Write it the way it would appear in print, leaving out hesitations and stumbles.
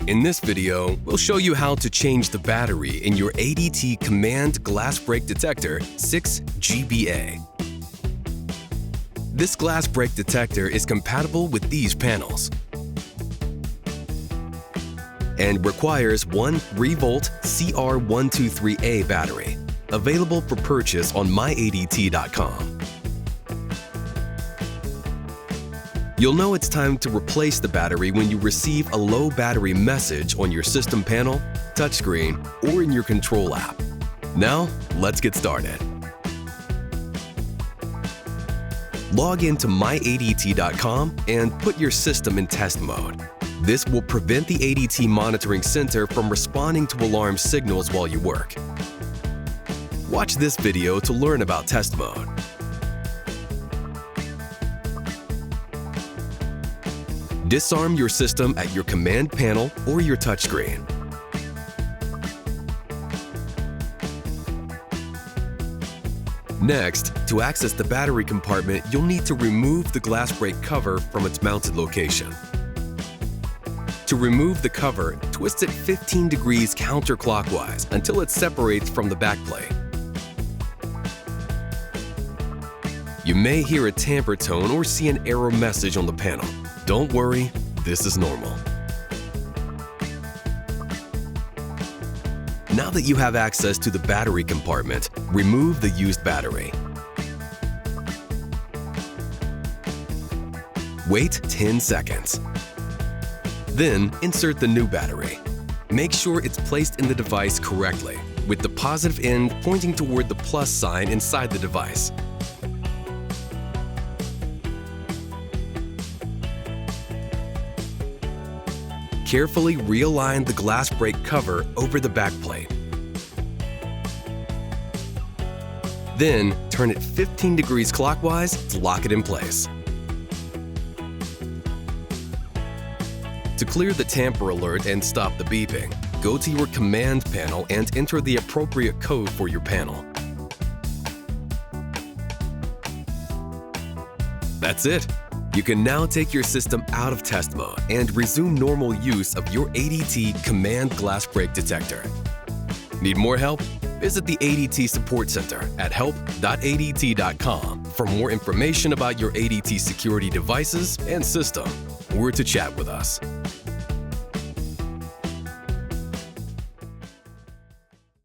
In this video, we'll show you how to change the battery in your ADT Command Glassbreak Detector SiXGB. This Glassbreak detector is compatible with these panels and requires one 3-volt CR123A battery, available for purchase on myadt.com. You'll know it's time to replace the battery when you receive a low battery message on your system panel, touchscreen, or in your control app. Now, let's get started. Log into myadt.com and put your system in test mode. This will prevent the ADT monitoring center from responding to alarm signals while you work. Watch this video to learn about test mode. Disarm your system at your command panel or your touchscreen. Next, to access the battery compartment, you'll need to remove the Glassbreak cover from its mounted location. To remove the cover, twist it 15 degrees counterclockwise until it separates from the backplate. You may hear a tamper tone or see an error message on the panel. Don't worry, this is normal. Now that you have access to the battery compartment, remove the used battery. Wait 10 seconds. Then insert the new battery. Make sure it's placed in the device correctly, with the positive end pointing toward the plus sign inside the device. Carefully realign the Glassbreak cover over the backplate. Then, turn it 15 degrees clockwise to lock it in place. To clear the tamper alert and stop the beeping, go to your command panel and enter the appropriate code for your panel. That's it. You can now take your system out of test mode and resume normal use of your ADT Command Glassbreak detector. Need more help? Visit the ADT Support Center at help.adt.com for more information about your ADT security devices and system, or to chat with us.